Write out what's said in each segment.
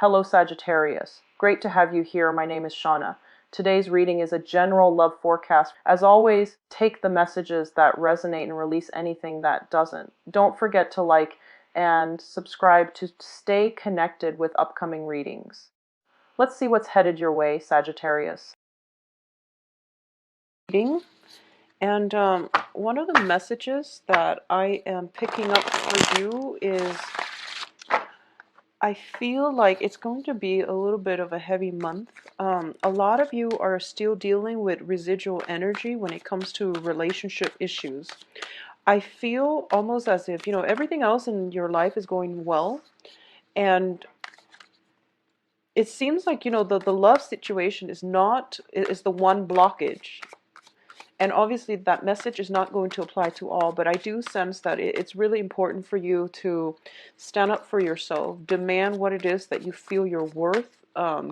Hello Sagittarius. Great to have you here. My name is Shauna. Today's reading is a general love forecast. As always, take the messages that resonate and release anything that doesn't. Don't forget to like and subscribe to stay connected with upcoming readings. Let's see what's headed your way, Sagittarius. And one of the messages that I am picking up for you is I feel like it's going to be a little bit of a heavy month. A lot of you are still dealing with residual energy when it comes to relationship issues. I feel almost as if, everything else in your life is going well. And it seems like, the love situation is the one blockage. And obviously that message is not going to apply to all, but I do sense that it's really important for you to stand up for yourself, demand what it is that you feel you're worth,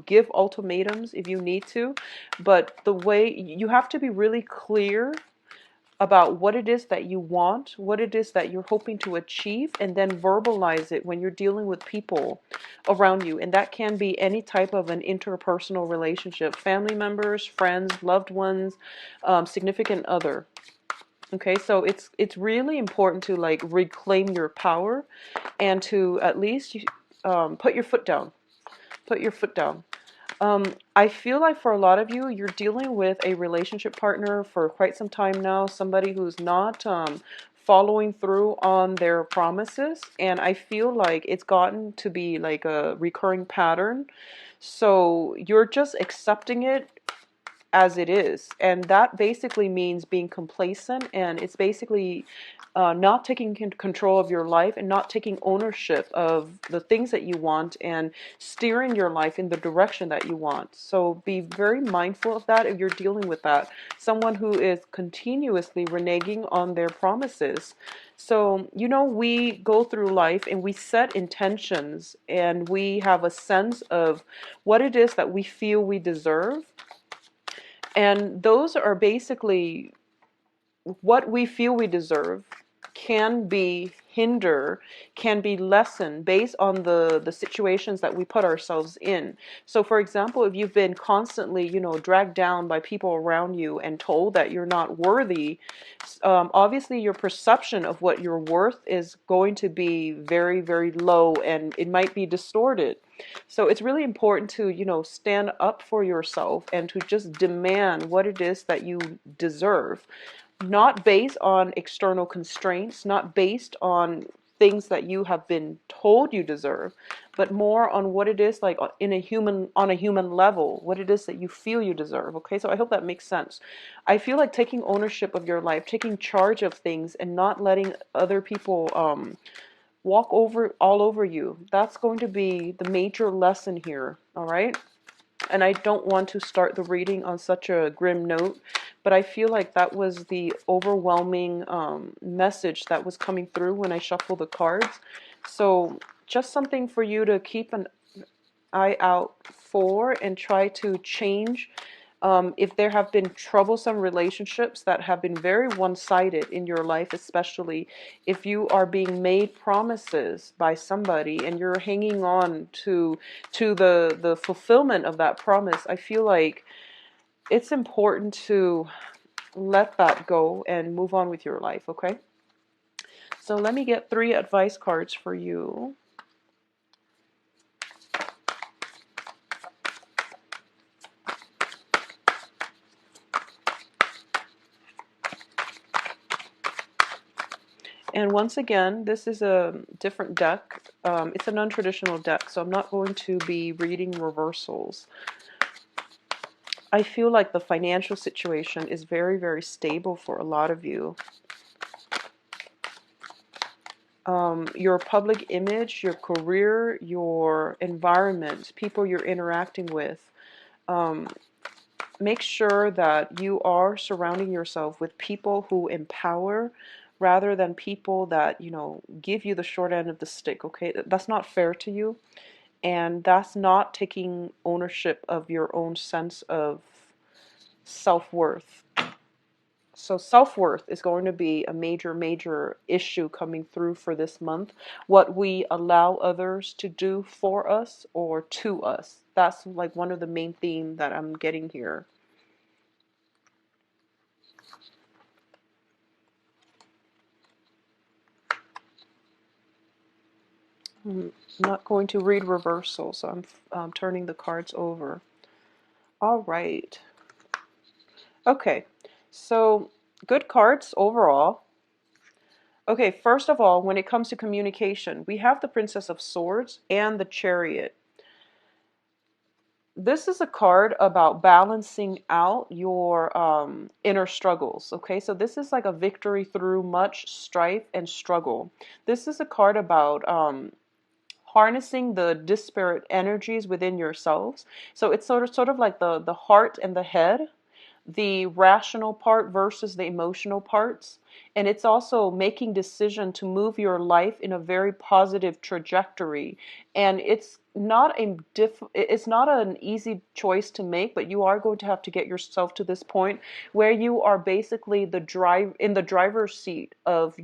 give ultimatums if you need to, but the way you have to be really clear about what it is that you want, what it is that you're hoping to achieve, and then verbalize it when you're dealing with people around you. And that can be any type of an interpersonal relationship, family members, friends, loved ones, significant other. Okay, so it's really important to like reclaim your power and to at least put your foot down. Put your foot down. I feel like for a lot of you, you're dealing with a relationship partner for quite some time now, somebody who's not following through on their promises, and I feel like it's gotten to be like a recurring pattern. So you're just accepting it as it is, and that basically means being complacent, and it's basically not taking control of your life and not taking ownership of the things that you want and steering your life in the direction that you want. So be very mindful of that if you're dealing with that, someone who is continuously reneging on their promises. So we go through life and we set intentions and we have a sense of what it is that we feel we deserve. And those are basically what we feel we deserve can be lessened based on the situations that we put ourselves in. So for example, if you've been constantly, dragged down by people around you and told that you're not worthy, obviously your perception of what you're worth is going to be very, very low, and it might be distorted. So it's really important to, stand up for yourself and to just demand what it is that you deserve, not based on external constraints, not based on things that you have been told you deserve, but more on what it is like on a human level, what it is that you feel you deserve. Okay, so I hope that makes sense. I feel like taking ownership of your life, taking charge of things, and not letting other people walk all over you. That's going to be the major lesson here. All right. And I don't want to start the reading on such a grim note, but I feel like that was the overwhelming message that was coming through when I shuffled the cards. So just something for you to keep an eye out for and try to change. If there have been troublesome relationships that have been very one-sided in your life, especially if you are being made promises by somebody and you're hanging on to the fulfillment of that promise, I feel like it's important to let that go and move on with your life, okay? So let me get 3 advice cards for you. And once again, this is a different deck. It's a non-traditional deck, so I'm not going to be reading reversals. I feel like the financial situation is very, very stable for a lot of you. Your public image, your career, your environment, people you're interacting with. Make sure that you are surrounding yourself with people who empower rather than people that, give you the short end of the stick, okay? That's not fair to you, and that's not taking ownership of your own sense of self-worth. So self-worth is going to be a major, major issue coming through for this month. What we allow others to do for us or to us. That's like one of the main themes that I'm getting here. I'm not going to read reversal, so I'm turning the cards over. All right. Okay. So good cards overall. Okay, first of all, when it comes to communication, we have the Princess of Swords and the Chariot. This is a card about balancing out your inner struggles. Okay, so this is like a victory through much strife and struggle. This is a card about harnessing the disparate energies within yourselves. So it's sort of like the heart and the head, the rational part versus the emotional parts. And it's also making decision to move your life in a very positive trajectory. And it's not an easy choice to make, but you are going to have to get yourself to this point where you are basically in the driver's seat of,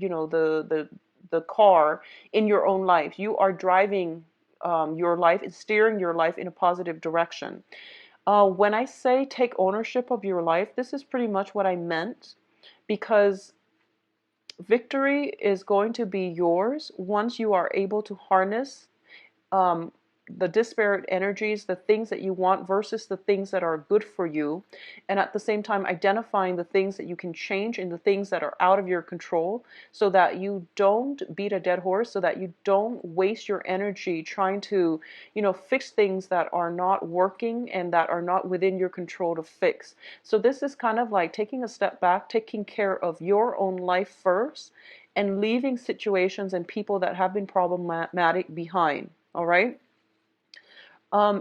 the car in your own life. You are driving your life and steering your life in a positive direction. When I say take ownership of your life, this is pretty much what I meant, because victory is going to be yours once you are able to harness um, the disparate energies, the things that you want versus the things that are good for you, and at the same time identifying the things that you can change and the things that are out of your control, so that you don't beat a dead horse, so that you don't waste your energy trying to, fix things that are not working and that are not within your control to fix. So this is kind of like taking a step back, taking care of your own life first, and leaving situations and people that have been problematic behind. All right.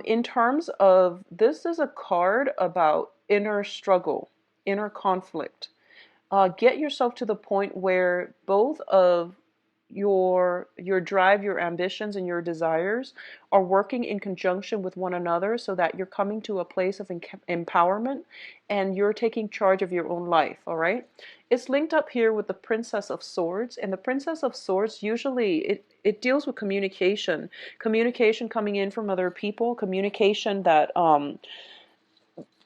In terms of, this is a card about inner struggle, inner conflict. Get yourself to the point where both of your drive, your ambitions, and your desires are working in conjunction with one another, so that you're coming to a place of empowerment and you're taking charge of your own life. All right. It's linked up here with the Princess of Swords, and the Princess of Swords usually it deals with communication coming in from other people, communication that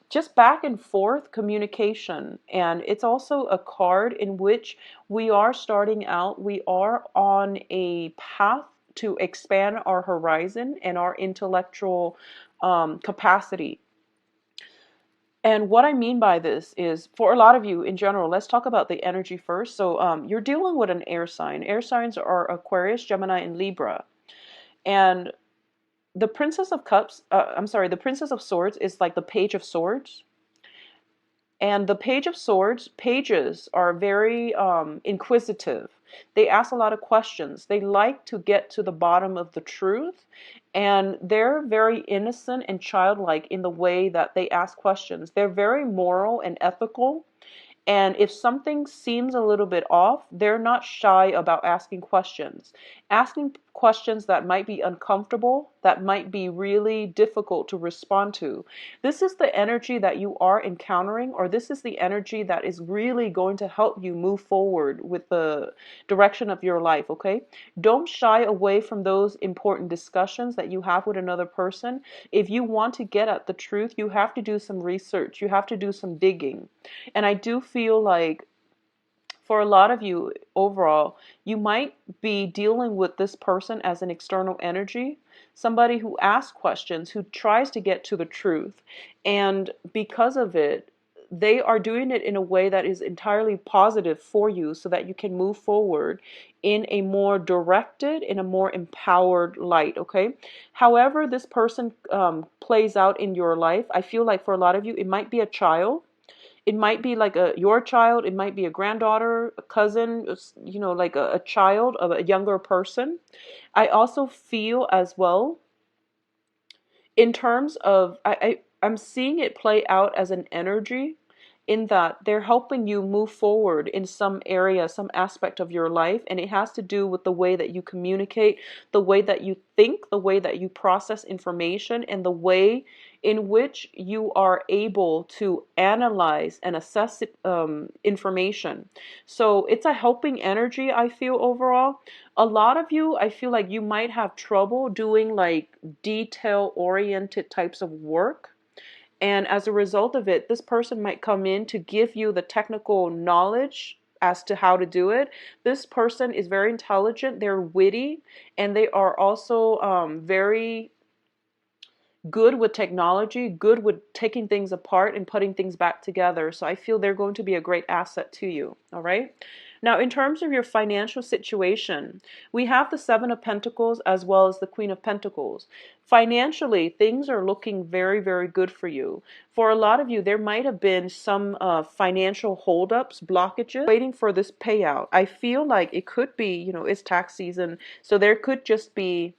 just back and forth communication. And it's also a card in which we are starting out, we are on a path to expand our horizon and our intellectual capacity. And what I mean by this is, for a lot of you in general, let's talk about the energy first. So you're dealing with an air sign. Air signs are Aquarius, Gemini, and Libra. And the Princess of Cups, the Princess of Swords is like the Page of Swords. And the Page of Swords, pages are very inquisitive. They ask a lot of questions. They like to get to the bottom of the truth. And they're very innocent and childlike in the way that they ask questions. They're very moral and ethical. And if something seems a little bit off, they're not shy about asking questions. Asking questions that might be uncomfortable, that might be really difficult to respond to. This is the energy that you are encountering, or this is the energy that is really going to help you move forward with the direction of your life, okay? Don't shy away from those important discussions that you have with another person. If you want to get at the truth, you have to do some research, you have to do some digging. And I do feel like for a lot of you overall, you might be dealing with this person as an external energy, somebody who asks questions, who tries to get to the truth. And because of it, they are doing it in a way that is entirely positive for you, so that you can move forward in a more directed, in a more empowered light, okay? However this person plays out in your life, I feel like for a lot of you, it might be a child. It might be like your child. It might be a granddaughter, a cousin, like a child of a younger person. I also feel as well, in terms of, I'm seeing it play out as an energy in that they're helping you move forward in some area, some aspect of your life, and it has to do with the way that you communicate, the way that you think, the way that you process information, and the way in which you are able to analyze and assess information. So it's a helping energy, I feel, overall. A lot of you, I feel like you might have trouble doing like detail oriented types of work. And as a result of it, this person might come in to give you the technical knowledge as to how to do it. This person is very intelligent, they're witty, and they are also very good with technology, good with taking things apart and putting things back together. So I feel they're going to be a great asset to you. All right. Now, in terms of your financial situation, we have the Seven of Pentacles as well as the Queen of Pentacles. Financially, things are looking very, very good for you. For a lot of you, there might have been some financial holdups, blockages, waiting for this payout. I feel like it could be, it's tax season, so there could just be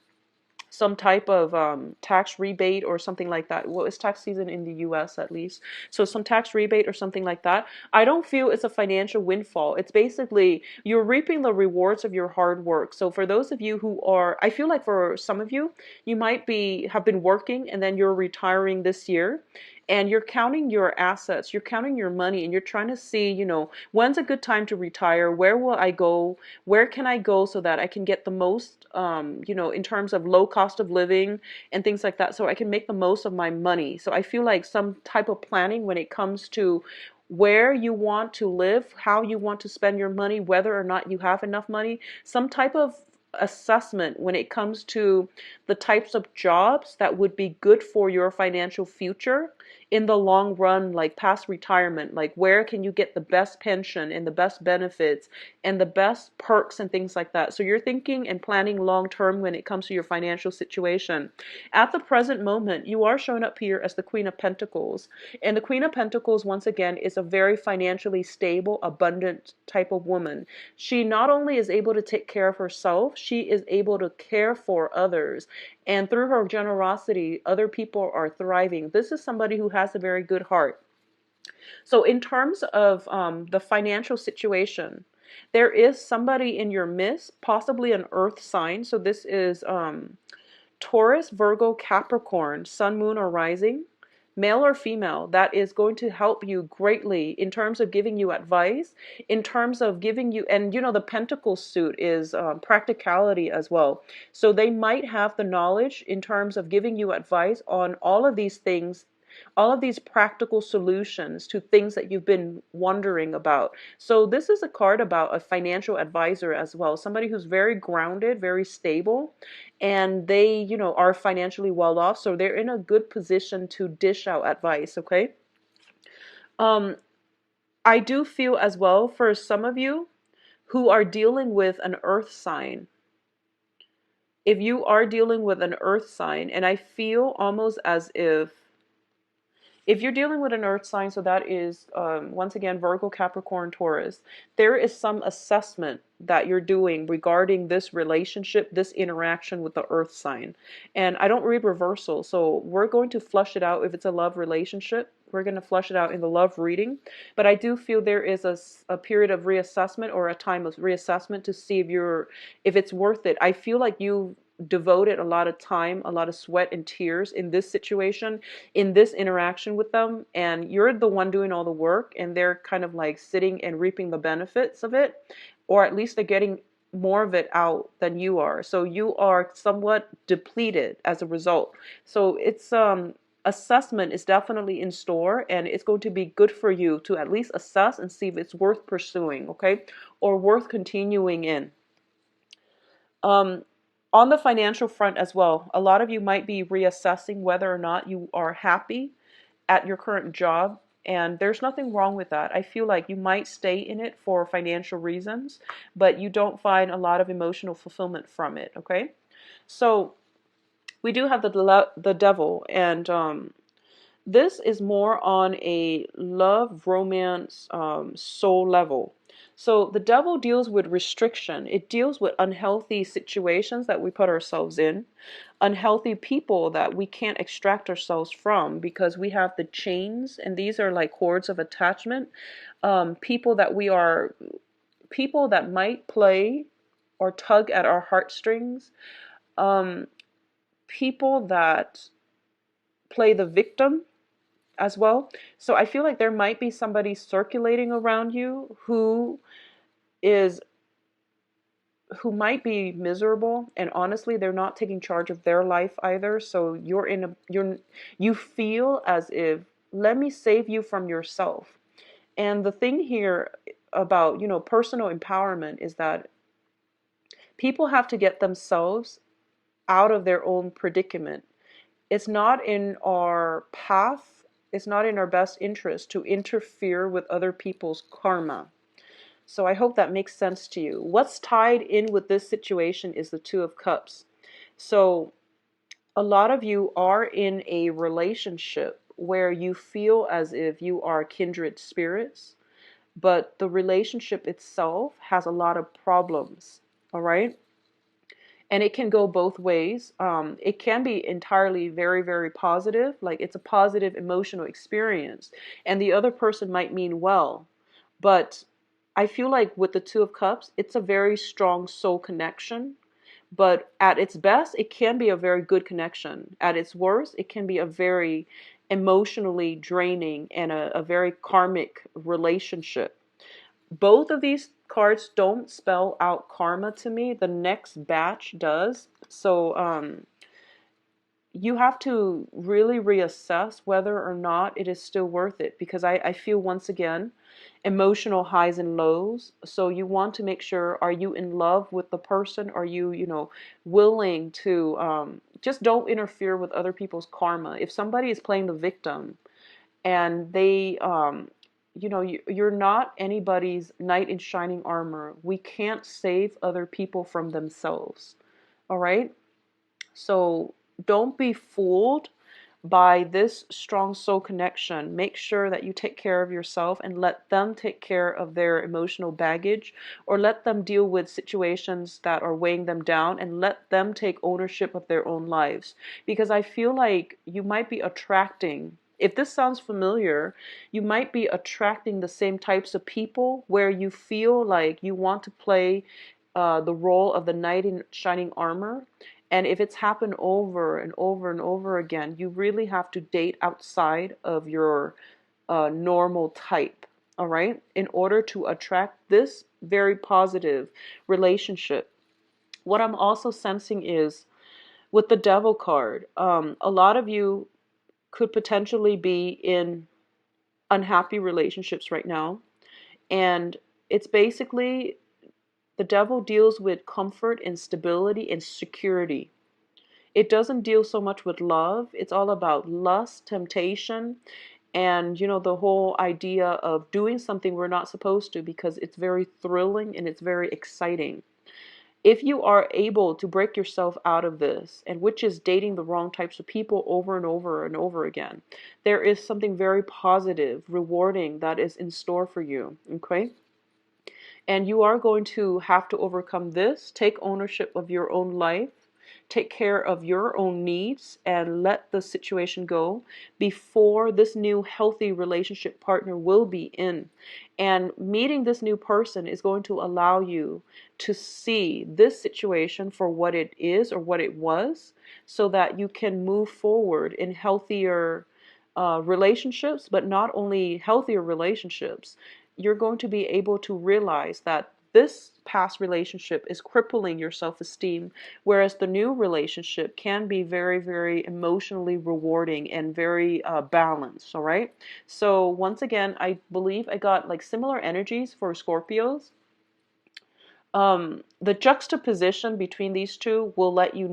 some type of tax rebate or something like that. Well, it's tax season in the US at least. So some tax rebate or something like that. I don't feel it's a financial windfall. It's basically you're reaping the rewards of your hard work. So for those of you who are, I feel like for some of you, you might have been working and then you're retiring this year. And you're counting your assets, you're counting your money, and you're trying to see, when's a good time to retire? Where will I go? Where can I go so that I can get the most, in terms of low cost of living and things like that, so I can make the most of my money. So I feel like some type of planning when it comes to where you want to live, how you want to spend your money, whether or not you have enough money, some type of assessment when it comes to the types of jobs that would be good for your financial future in the long run, like past retirement, like where can you get the best pension and the best benefits and the best perks and things like that. So you're thinking and planning long term when it comes to your financial situation. At the present moment, you are showing up here as the Queen of Pentacles. And the Queen of Pentacles, once again, is a very financially stable, abundant type of woman. She not only is able to take care of herself, she is able to care for others. And through her generosity, other people are thriving. This is somebody who has a very good heart. So in terms of the financial situation, there is somebody in your midst, possibly an earth sign. So this is Taurus, Virgo, Capricorn, Sun, Moon, or Rising, male or female, that is going to help you greatly in terms of giving you advice, in terms of giving you, and the Pentacle suit is practicality as well. So they might have the knowledge in terms of giving you advice on all of these things, all of these practical solutions to things that you've been wondering about. So this is a card about a financial advisor as well, somebody who's very grounded, very stable, and they, are financially well off, so they're in a good position to dish out advice, okay? I do feel as well for some of you who are dealing with an earth sign. If you are dealing with an earth sign, and I feel almost as if you're dealing with an earth sign, so that is, once again, Virgo, Capricorn, Taurus, there is some assessment that you're doing regarding this relationship, this interaction with the earth sign. And I don't read reversal, so we're going to flush it out. If it's a love relationship, we're going to flush it out in the love reading. But I do feel there is a period of reassessment, or a time of reassessment, to see if it's worth it. I feel like you devoted a lot of time, a lot of sweat and tears in this situation, in this interaction with them, and you're the one doing all the work, and they're kind of like sitting and reaping the benefits of it, or at least they're getting more of it out than you are. So you are somewhat depleted as a result. So it's assessment is definitely in store, and it's going to be good for you to at least assess and see if it's worth pursuing, okay, or worth continuing in. On the financial front as well, a lot of you might be reassessing whether or not you are happy at your current job, and there's nothing wrong with that. I feel like you might stay in it for financial reasons, but you don't find a lot of emotional fulfillment from it, okay? So we do have the devil, and this is more on a love, romance, soul level. So the devil deals with restriction. It deals with unhealthy situations that we put ourselves in, unhealthy people that we can't extract ourselves from because we have the chains, and these are like cords of attachment. People that we are, people that might play or tug at our heartstrings, um, people that play the victim as well. So I feel like there might be somebody circulating around you is who might be miserable, and honestly they're not taking charge of their life either. So you feel as if, let me save you from yourself. And the thing here about, personal empowerment is that people have to get themselves out of their own predicament. It's not in our path, it's not in our best interest to interfere with other people's karma. So I hope that makes sense to you. What's tied in with this situation is the Two of Cups. So a lot of you are in a relationship where you feel as if you are kindred spirits, but the relationship itself has a lot of problems. All right. And it can go both ways. It can be entirely very, very positive, like it's a positive emotional experience, and the other person might mean well. But I feel like with the Two of Cups, it's a very strong soul connection. But at its best, it can be a very good connection. At its worst, it can be a very emotionally draining and a very karmic relationship. Both of these cards don't spell out karma to me. The next batch does. So you have to really reassess whether or not it is still worth it, because I feel, once again, emotional highs and lows. So you want to make sure, are you in love with the person? Are you, willing to just don't interfere with other people's karma. If somebody is playing the victim and they you're not anybody's knight in shining armor. We can't save other people from themselves. All right? So don't be fooled by this strong soul connection. Make sure that you take care of yourself and let them take care of their emotional baggage, or let them deal with situations that are weighing them down, and let them take ownership of their own lives. Because I feel like you might be attracting, if this sounds familiar, you might be attracting the same types of people where you feel like you want to play the role of the knight in shining armor. And if it's happened over and over and over again, you really have to date outside of your normal type, all right, in order to attract this very positive relationship. What I'm also sensing is with the Devil card, a lot of you could potentially be in unhappy relationships right now. And it's basically, the Devil deals with comfort and stability and security. It doesn't deal so much with love. It's all about lust, temptation, and the whole idea of doing something we're not supposed to, because it's very thrilling and it's very exciting. If you are able to break yourself out of this, and which is dating the wrong types of people over and over and over again, there is something very positive, rewarding that is in store for you. Okay? And you are going to have to overcome this, take ownership of your own life, take care of your own needs, and let the situation go before this new healthy relationship partner will be in. And meeting this new person is going to allow you to see this situation for what it is or what it was, so that you can move forward in healthier relationships. But not only healthier relationships, you're going to be able to realize that this past relationship is crippling your self-esteem, whereas the new relationship can be very, very emotionally rewarding and very balanced. All right. So once again, I believe I got like similar energies for Scorpios. The juxtaposition between these two will let you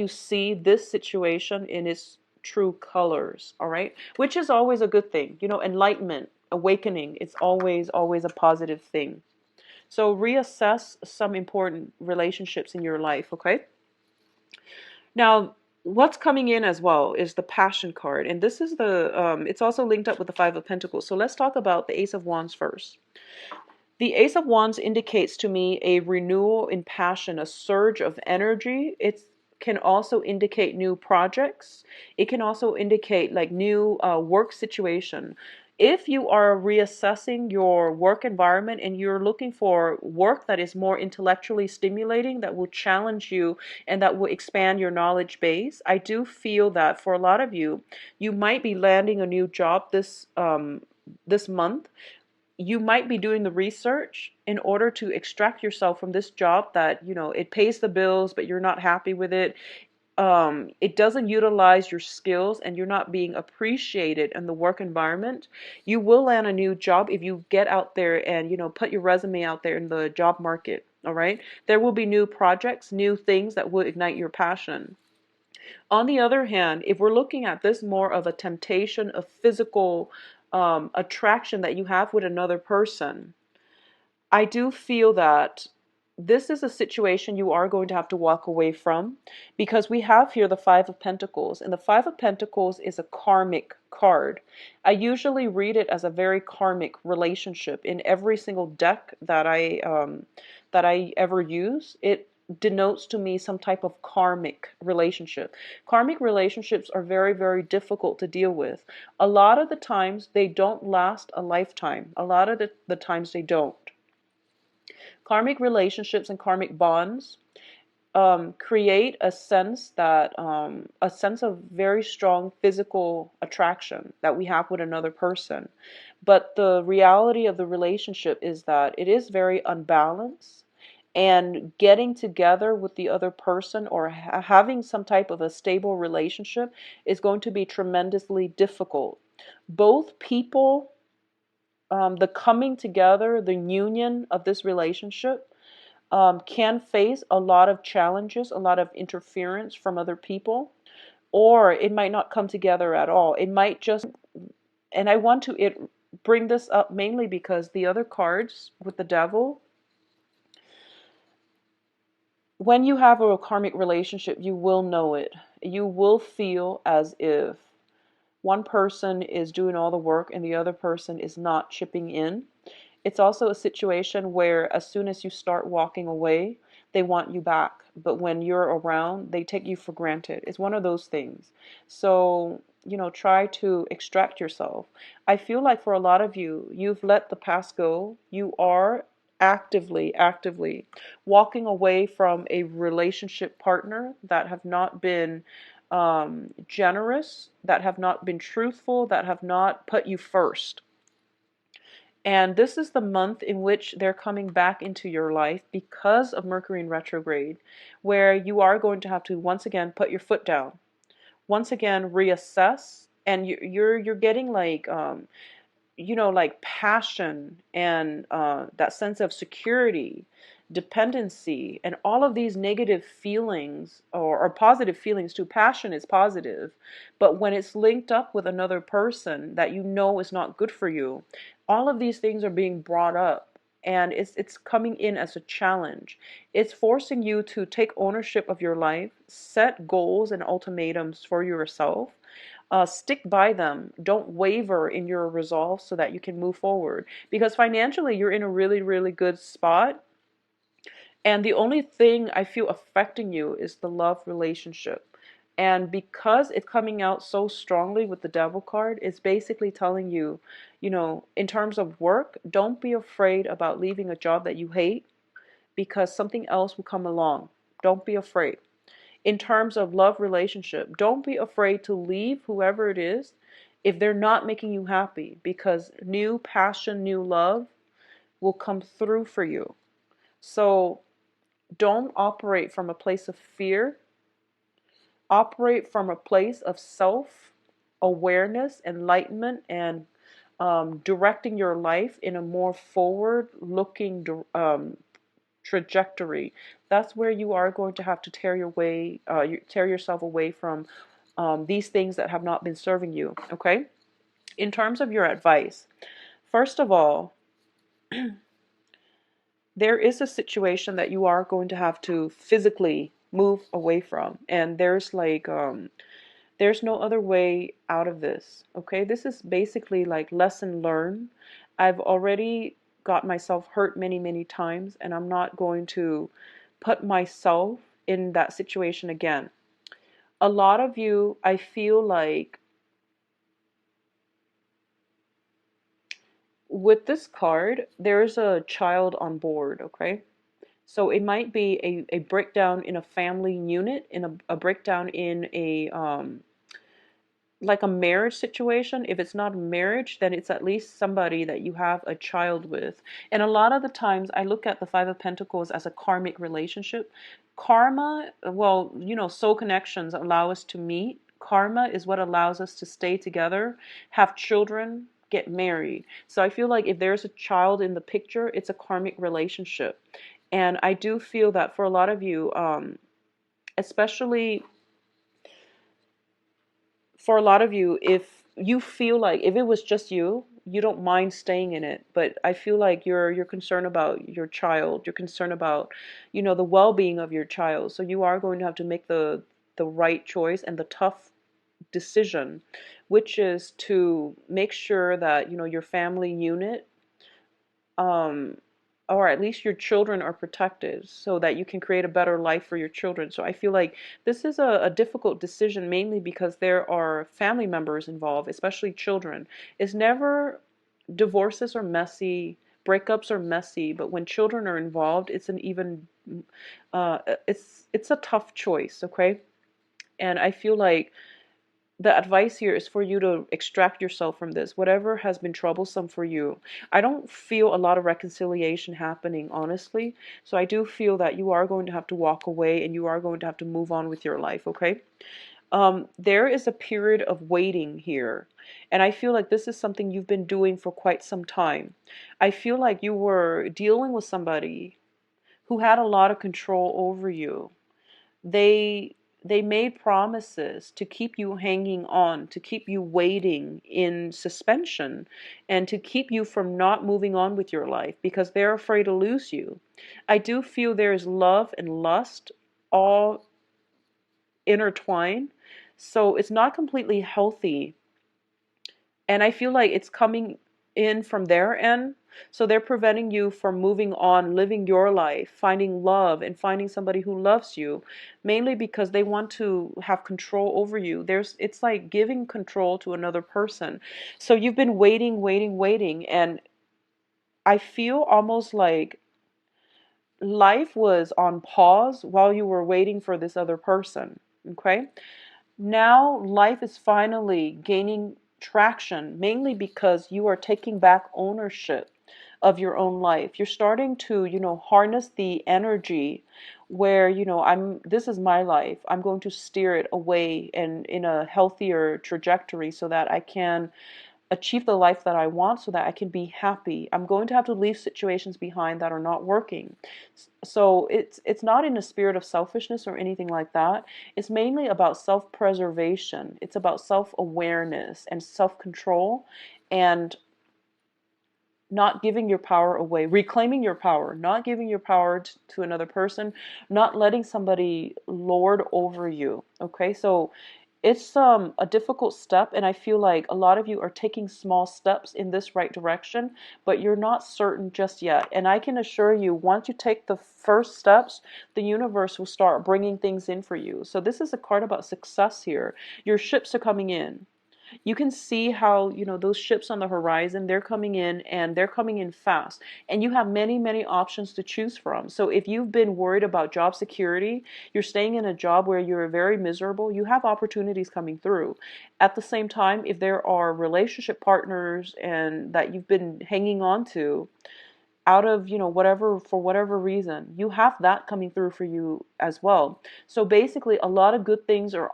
see this situation in its true colors, all right? Which is always a good thing. Enlightenment, awakening, it's always, always a positive thing. So reassess some important relationships in your life, okay? Now, What's coming in as well is the Passion card, and this is it's also linked up with the Five of Pentacles. So let's talk about the Ace of Wands first. The Ace of Wands indicates to me a renewal in passion, a surge of energy. It can also indicate new projects. It can also indicate like new work situation. If you are reassessing your work environment and you're looking for work that is more intellectually stimulating, that will challenge you and that will expand your knowledge base, I do feel that for a lot of you, you might be landing a new job this month. You might be doing the research in order to extract yourself from this job that, it pays the bills, but you're not happy with it. It doesn't utilize your skills and you're not being appreciated in the work environment. You will land a new job if you get out there and, put your resume out there in the job market. All right. There will be new projects, new things that will ignite your passion. On the other hand, if we're looking at this more of a temptation, a physical attraction that you have with another person, I do feel that this is a situation you are going to have to walk away from, because we have here the Five of Pentacles, and the Five of Pentacles is a karmic card. I usually read it as a very karmic relationship in every single deck that I ever use. It denotes to me some type of karmic relationship. Karmic relationships are very, very difficult to deal with. A lot of the times they don't last a lifetime. A lot of the times they don't. Karmic relationships and karmic bonds create a sense of very strong physical attraction that we have with another person. But the reality of the relationship is that it is very unbalanced, and getting together with the other person or having some type of a stable relationship is going to be tremendously difficult. Both people, the coming together, the union of this relationship can face a lot of challenges, a lot of interference from other people, or it might not come together at all. It might just, and I want to bring this up mainly because the other cards with the devil, when you have a karmic relationship, you will know it. You will feel as if one person is doing all the work and the other person is not chipping in. It's also a situation where as soon as you start walking away, they want you back. But when you're around, they take you for granted. It's one of those things. So, try to extract yourself. I feel like for a lot of you, you've let the past go. You are actively walking away from a relationship partner that have not been generous, that have not been truthful, that have not put you first. And this is the month in which they're coming back into your life because of Mercury in retrograde, where you are going to have to once again put your foot down, once again reassess, and you're getting like like passion and that sense of security, dependency, and all of these negative feelings or positive feelings too. Passion is positive, but when it's linked up with another person that is not good for you, all of these things are being brought up. And it's coming in as a challenge. It's forcing you to take ownership of your life, set goals and ultimatums for yourself. Stick by them. Don't waver in your resolve so that you can move forward. Because financially, you're in a really, really good spot. And the only thing I feel affecting you is the love relationship. And because it's coming out so strongly with the devil card, it's basically telling you, in terms of work, don't be afraid about leaving a job that you hate, because something else will come along. Don't be afraid. In terms of love relationship, don't be afraid to leave whoever it is if they're not making you happy, because new passion, new love will come through for you. So don't operate from a place of fear. Operate from a place of self-awareness, enlightenment, and directing your life in a more forward-looking trajectory. That's where you are going to have to tear yourself away from these things that have not been serving you. Okay? In terms of your advice, first of all, there is a situation that you are going to have to physically move away from. And there's like there's no other way out of this. Okay, this is basically like lesson learned. I've already got myself hurt many, many times, and I'm not going to put myself in that situation again. A lot of you, I feel like with this card, there's a child on board, okay? So it might be a breakdown in a family unit, in a breakdown in a like a marriage situation. If it's not a marriage, then it's at least somebody that you have a child with. And a lot of the times I look at the Five of Pentacles as a karmic relationship. Karma, well, you know, soul connections allow us to meet. Karma is what allows us to stay together, have children, get married. So I feel like if there's a child in the picture, it's a karmic relationship. And I do feel that for a lot of you, especially for a lot of you, if you feel like if it was just you, you don't mind staying in it. But I feel like you're concerned about your child. You're concerned about, you know, the well-being of your child. So you are going to have to make the right choice and the tough decision, which is to make sure that, you know, your family unit, um, or at least your children are protected so that you can create a better life for your children. So I feel like this is a difficult decision, mainly because there are family members involved, especially children. It's never, divorces are messy, breakups are messy, but when children are involved, it's an even, it's a tough choice, okay? And I feel like the advice here is for you to extract yourself from this, whatever has been troublesome for you. I don't feel a lot of reconciliation happening, honestly. So I do feel that you are going to have to walk away and you are going to have to move on with your life, okay? There is a period of waiting here. And I feel like this is something you've been doing for quite some time. I feel like you were dealing with somebody who had a lot of control over you. They made promises to keep you hanging on, to keep you waiting in suspension, and to keep you from not moving on with your life because they're afraid to lose you. I do feel there is love and lust all intertwined, so it's not completely healthy. And I feel like it's coming in from their end. So they're preventing you from moving on, living your life, finding love, and finding somebody who loves you, mainly because they want to have control over you. It's like giving control to another person. So you've been waiting, waiting, waiting, and I feel almost like life was on pause while you were waiting for this other person. Okay? Now life is finally gaining traction, mainly because you are taking back ownership of your own life. You're starting to, you know, harness the energy where, you know, this is my life. I'm going to steer it away and in a healthier trajectory so that I can achieve the life that I want, so that I can be happy. I'm going to have to leave situations behind that are not working. So it's not in a spirit of selfishness or anything like that. It's mainly about self-preservation. It's about self-awareness and self-control, and not giving your power away, reclaiming your power, not giving your power to another person, not letting somebody lord over you. Okay, so it's a difficult step, and I feel like a lot of you are taking small steps in this right direction, but you're not certain just yet. And I can assure you, once you take the first steps, the universe will start bringing things in for you. So this is a card about success here. Your ships are coming in. You can see how, you know, those ships on the horizon, they're coming in, and they're coming in fast. And you have many, many options to choose from. So if you've been worried about job security, you're staying in a job where you're very miserable, you have opportunities coming through. At the same time, if there are relationship partners and that you've been hanging on to out of, you know, whatever, for whatever reason, you have that coming through for you as well. So basically a lot of good things are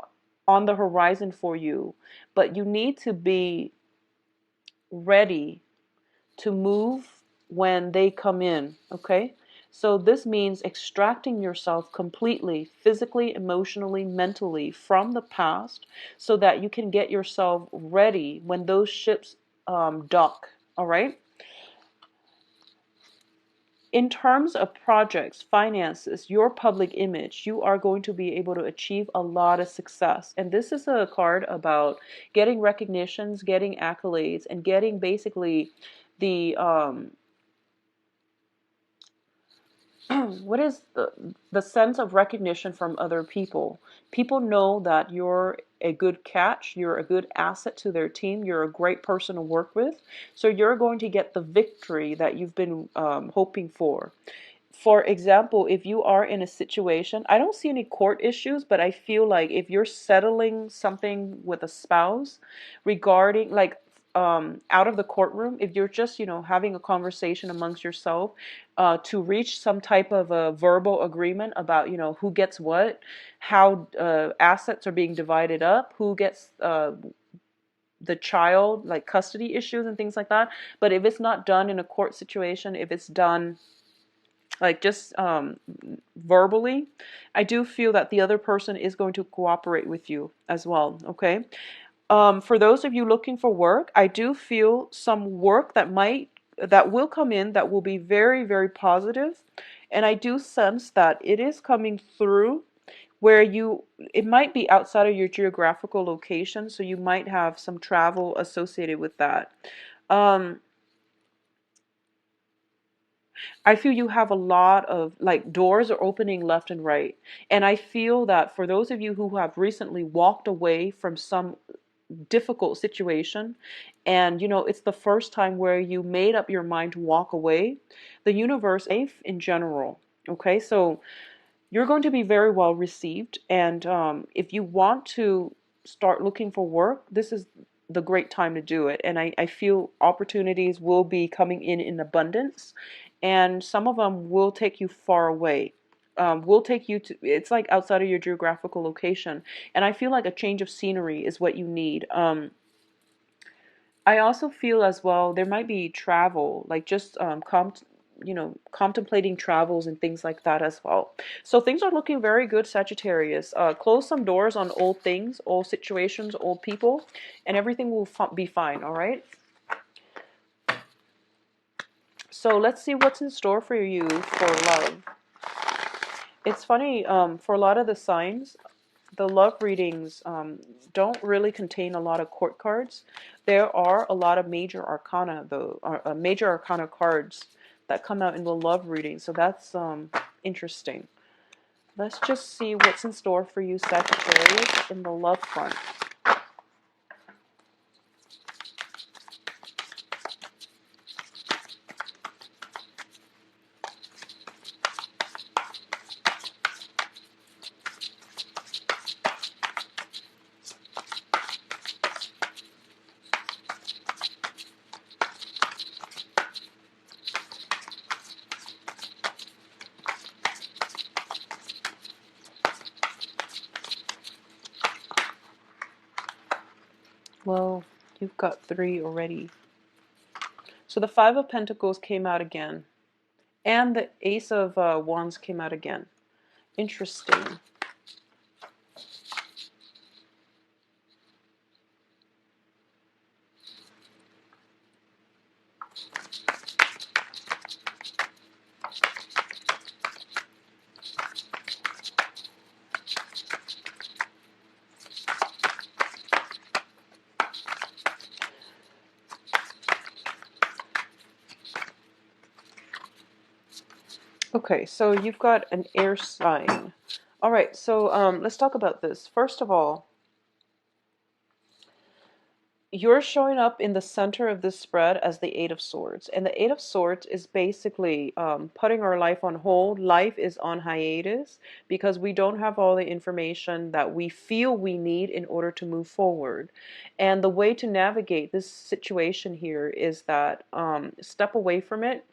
on the horizon for you, but you need to be ready to move when they come in, okay? So this means extracting yourself completely, physically, emotionally, mentally from the past so that you can get yourself ready when those ships dock, all right? In terms of projects, finances, your public image, you are going to be able to achieve a lot of success. And this is a card about getting recognitions, getting accolades, and getting basically the what is the sense of recognition from other people. People know that you're a good catch, you're a good asset to their team, you're a great person to work with. So you're going to get the victory that you've been hoping for. For example, if you are in a situation, I don't see any court issues, but I feel like if you're settling something with a spouse regarding like out of the courtroom, if you're just, having a conversation amongst yourself to reach some type of a verbal agreement about, who gets what, how assets are being divided up, who gets the child, like custody issues and things like that. But if it's not done in a court situation, if it's done like just verbally, I do feel that the other person is going to cooperate with you as well. Okay. For those of you looking for work, I do feel some work that will come in that will be very, very positive. And I do sense that it is coming through where it might be outside of your geographical location, so you might have some travel associated with that. Um, I feel you have a lot of like doors are opening left and right. And I feel that for those of you who have recently walked away from some difficult situation, and it's the first time where you made up your mind to walk away, the universe, life in general. Okay, so you're going to be very well received. And if you want to start looking for work, this is the great time to do it. And I feel opportunities will be coming in abundance, and some of them will take you far away. Will take you to, it's like outside of your geographical location. And I feel like a change of scenery is what you need. I also feel as well there might be travel, like just contemplating travels and things like that as well. So things are looking very good, Sagittarius. Close some doors on old things, old situations, old people, and everything will be fine. All right. So let's see what's in store for you for love. It's funny, for a lot of the signs, the love readings don't really contain a lot of court cards. There are a lot of major arcana, though, major arcana cards that come out in the love reading. So that's interesting. Let's just see what's in store for you, Sagittarius, in the love front. Well, you've got 3 already. So the 5 of Pentacles came out again. And the Ace of Wands came out again. Interesting. Okay, so you've got an air sign. All right, so let's talk about this. First of all, you're showing up in the center of this spread as the Eight of Swords. And the Eight of Swords is basically putting our life on hold. Life is on hiatus because we don't have all the information that we feel we need in order to move forward. And the way to navigate this situation here is that step away from it,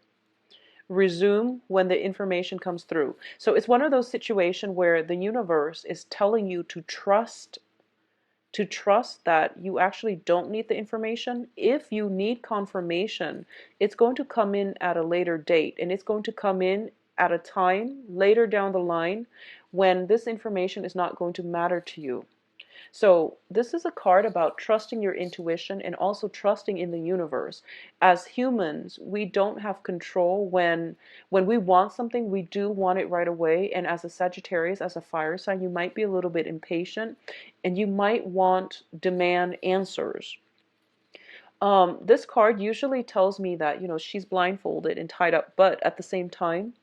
resume when the information comes through. So it's one of those situations where the universe is telling you to trust that you actually don't need the information. If you need confirmation, it's going to come in at a later date, and it's going to come in at a time later down the line when this information is not going to matter to you. So this is a card about trusting your intuition and also trusting in the universe. As humans, we don't have control when we want something, we do want it right away. And as a Sagittarius, as a fire sign, you might be a little bit impatient and you might want demand answers. This card usually tells me that, she's blindfolded and tied up, but at the same time,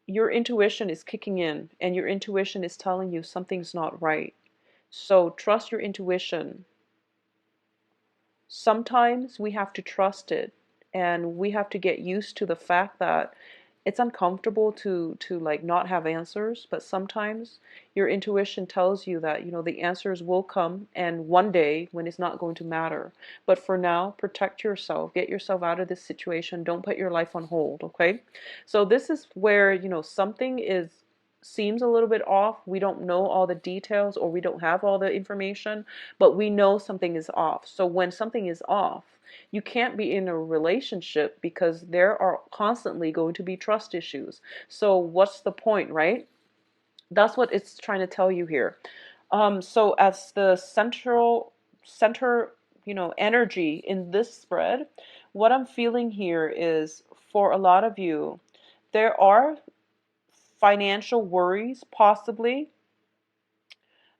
your intuition is kicking in and your intuition is telling you something's not right. So trust your intuition. Sometimes we have to trust it and we have to get used to the fact that it's uncomfortable to like not have answers, but sometimes your intuition tells you that the answers will come and one day when it's not going to matter. But for now, protect yourself, get yourself out of this situation, don't put your life on hold. Okay, so this is where something is seems a little bit off. We don't know all the details or we don't have all the information, but we know something is off. So when something is off, you can't be in a relationship because there are constantly going to be trust issues. So what's the point, right? That's what it's trying to tell you here. So as the center, energy in this spread, what I'm feeling here is for a lot of you, there are financial worries possibly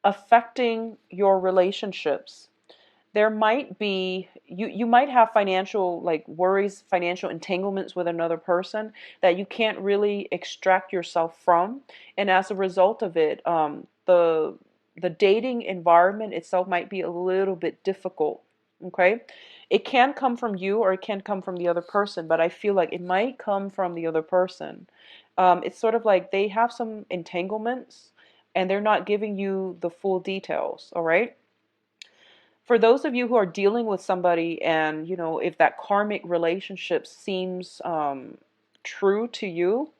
affecting your relationships. There might be you might have financial like worries, financial entanglements with another person that you can't really extract yourself from, and as a result of it, the dating environment itself might be a little bit difficult. Okay, it can come from you or it can come from the other person, but I feel like it might come from the other person. It's sort of like they have some entanglements and they're not giving you the full details. All right, for those of you who are dealing with somebody and if that karmic relationship seems true to you,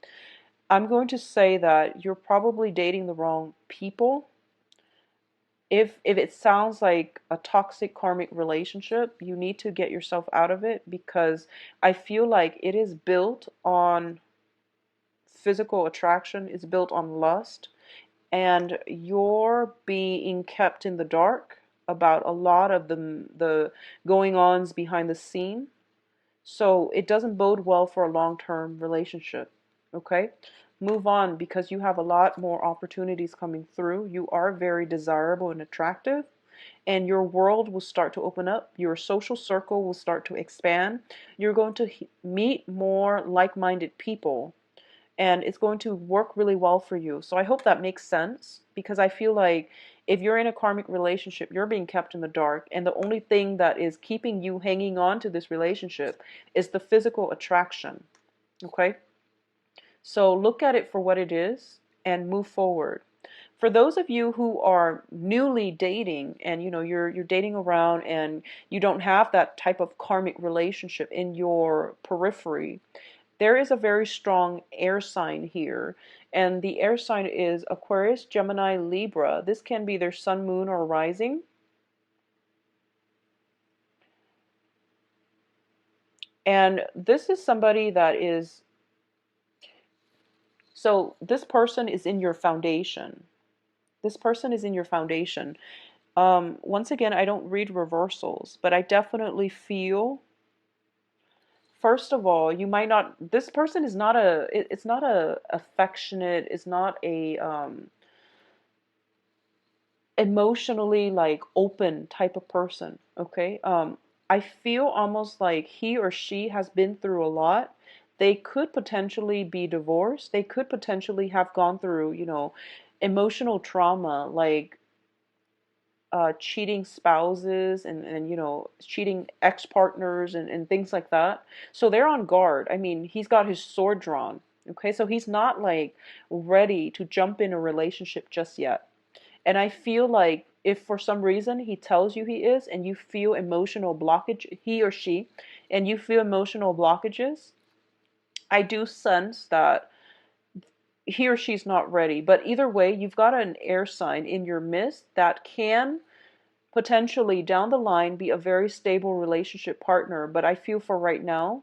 I'm going to say that you're probably dating the wrong people. If it sounds like a toxic karmic relationship, you need to get yourself out of it, because I feel like it is built on physical attraction, it's built on lust, and you're being kept in the dark about a lot of the going ons behind the scene. So it doesn't bode well for a long-term relationship. Okay? Move on, because you have a lot more opportunities coming through. You are very desirable and attractive, and your world will start to open up. Your social circle will start to expand. You're going to meet more like-minded people, and it's going to work really well for you. So I hope that makes sense, because I feel like if you're in a karmic relationship, you're being kept in the dark, and the only thing that is keeping you hanging on to this relationship is the physical attraction. Okay? So look at it for what it is and move forward. For those of you who are newly dating and you're dating around and you don't have that type of karmic relationship in your periphery, there is a very strong air sign here, and the air sign is Aquarius, Gemini, Libra. This can be their sun, moon, or rising. And this is somebody that is, so this person is in your foundation. This person is in your foundation. Once again, I don't read reversals, but I definitely feel, first of all, you might not, this person is not it's not a affectionate, it's not a emotionally like open type of person. Okay, I feel almost like he or she has been through a lot. They could potentially be divorced, they could potentially have gone through emotional trauma, like cheating spouses and cheating ex-partners and things like that. So they're on guard. I mean, he's got his sword drawn. Okay, so he's not like ready to jump in a relationship just yet. And I feel like if for some reason he tells you he is and you feel emotional blockage, he or she, and you feel emotional blockages, I do sense that he or she's not ready. But either way, you've got an air sign in your midst that can potentially down the line be a very stable relationship partner. But I feel for right now,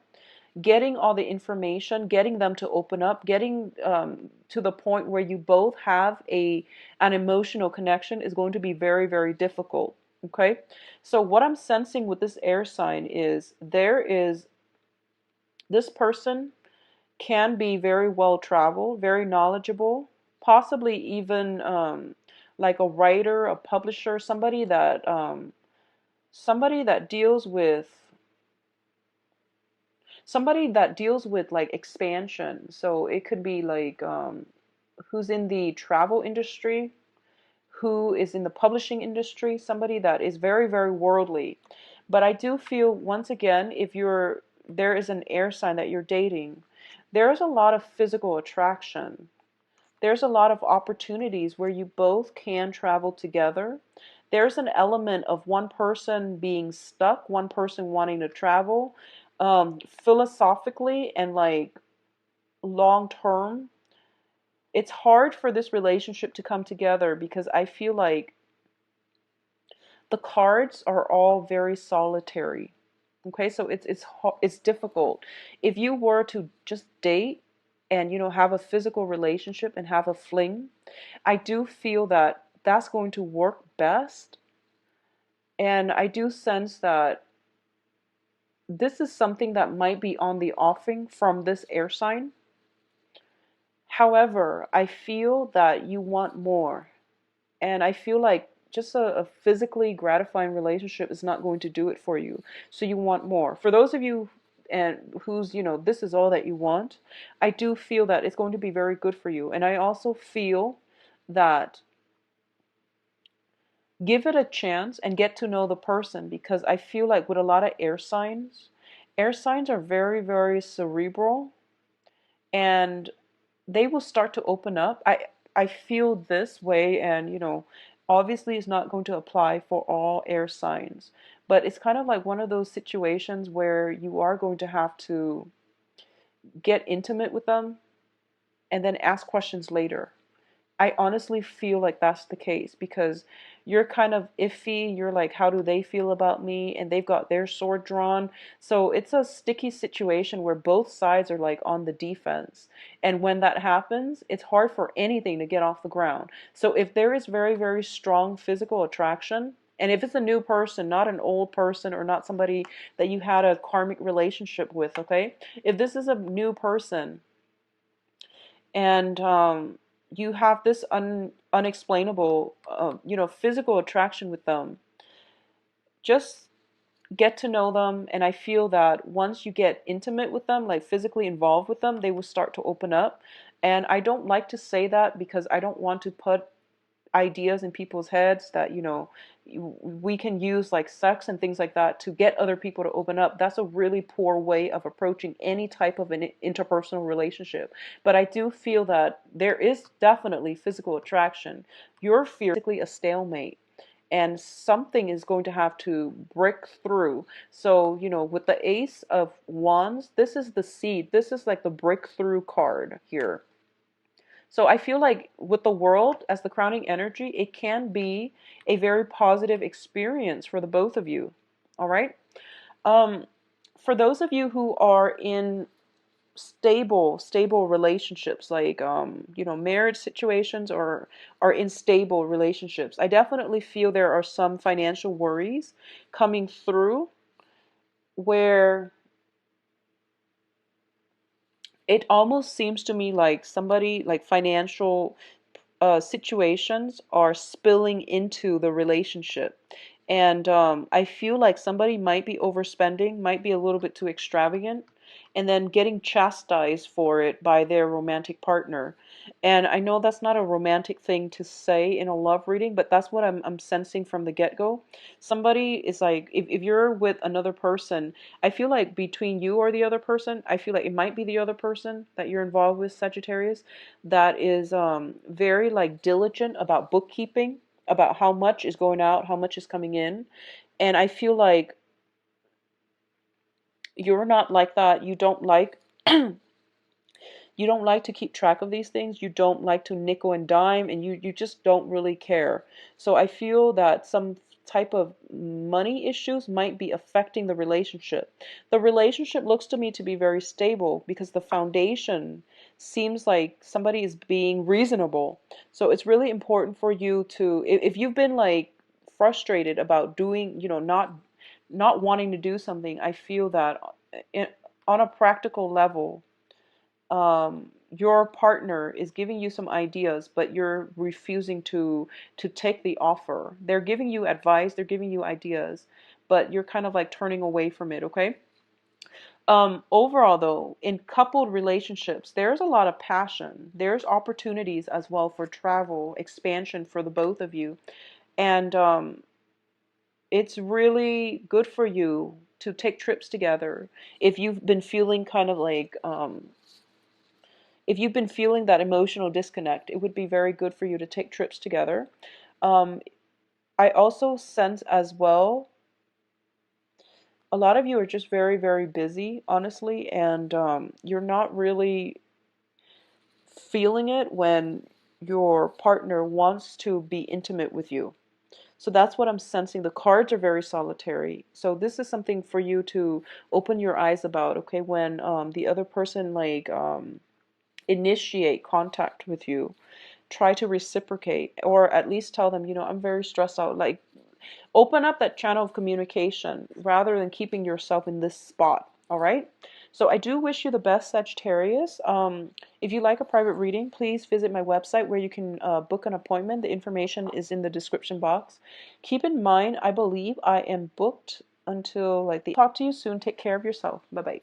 getting all the information, getting them to open up, getting to the point where you both have an emotional connection is going to be very, very difficult. Okay, so what I'm sensing with this air sign is this person can be very well traveled, very knowledgeable, possibly even like a writer, a publisher, somebody that deals with like expansion. So it could be like who's in the travel industry, who is in the publishing industry, somebody that is very, very worldly. But I do feel, once again, if there is an air sign that you're dating, there's a lot of physical attraction. There's a lot of opportunities where you both can travel together. There's an element of one person being stuck, one person wanting to travel, philosophically and like long term. It's hard for this relationship to come together because I feel like the cards are all very solitary. Okay, so it's difficult. If you were to just date and have a physical relationship and have a fling, I do feel that that's going to work best. And I do sense that this is something that might be on the offing from this air sign. However, I feel that you want more. And I feel like just a physically gratifying relationship is not going to do it for you. So you want more. For those of you this is all that you want, I do feel that it's going to be very good for you. And I also feel that give it a chance and get to know the person, because I feel like with a lot of air signs are very, very cerebral, and they will start to open up. I feel this way, and obviously it's not going to apply for all air signs, but it's kind of like one of those situations where you are going to have to get intimate with them and then ask questions later. I honestly feel like that's the case, because you're kind of iffy. You're like, how do they feel about me? And they've got their sword drawn. So it's a sticky situation where both sides are like on the defense. And when that happens, it's hard for anything to get off the ground. So if there is very, very strong physical attraction, and if it's a new person, not an old person or not somebody that you had a karmic relationship with, okay? If this is a new person, and you have this unexplainable, physical attraction with them, just get to know them. And I feel that once you get intimate with them, like physically involved with them, they will start to open up. And I don't like to say that because I don't want to put ideas in people's heads that we can use like sex and things like that to get other people to open up. That's a really poor way of approaching any type of an interpersonal relationship. But I do feel that there is definitely physical attraction. You're physically a stalemate, and something is going to have to break through. So with the Ace of Wands, this is the seed. This is like the breakthrough card here. So I feel like with the World as the crowning energy, it can be a very positive experience for the both of you. All right. Um, for those of you who are in stable relationships, like marriage situations, or are in stable relationships, I definitely feel there are some financial worries coming through, where it almost seems to me like somebody, like financial situations are spilling into the relationship. And I feel like somebody might be overspending, might be a little bit too extravagant, and then getting chastised for it by their romantic partner. And I know that's not a romantic thing to say in a love reading, but that's what I'm sensing from the get-go. Somebody is like, if you're with another person, I feel like between you or the other person, I feel like it might be the other person that you're involved with, Sagittarius, that is very like diligent about bookkeeping, about how much is going out, how much is coming in. And I feel like you're not like that. You don't like You don't like to keep track of these things. You don't like to nickel and dime, and you just don't really care. So I feel that some type of money issues might be affecting the relationship. The relationship looks to me to be very stable because the foundation seems like somebody is being reasonable. So it's really important for you to, if you've been like frustrated about doing, not wanting to do something, I feel that in, on a practical level, your partner is giving you some ideas, but you're refusing to take the offer. They're giving you advice, they're giving you ideas, but you're kind of like turning away from it, okay? Overall, though, in coupled relationships, there's a lot of passion. There's opportunities as well for travel, expansion for the both of you. And it's really good for you to take trips together. If you've been feeling kind of like, if you've been feeling that emotional disconnect, it would be very good for you to take trips together. Um, I also sense as well, a lot of you are just very, very busy, honestly, and you're not really feeling it when your partner wants to be intimate with you. So that's what I'm sensing. The cards are very solitary. So this is something for you to open your eyes about, okay? When the other person like initiate contact with you, try to reciprocate, or at least tell them, I'm very stressed out. Like, open up that channel of communication rather than keeping yourself in this spot. All right. So I do wish you the best, Sagittarius. If you like a private reading, please visit my website where you can book an appointment. The information is in the description box. Keep in mind, I believe I am booked until like the. Talk to you soon. Take care of yourself. Bye bye.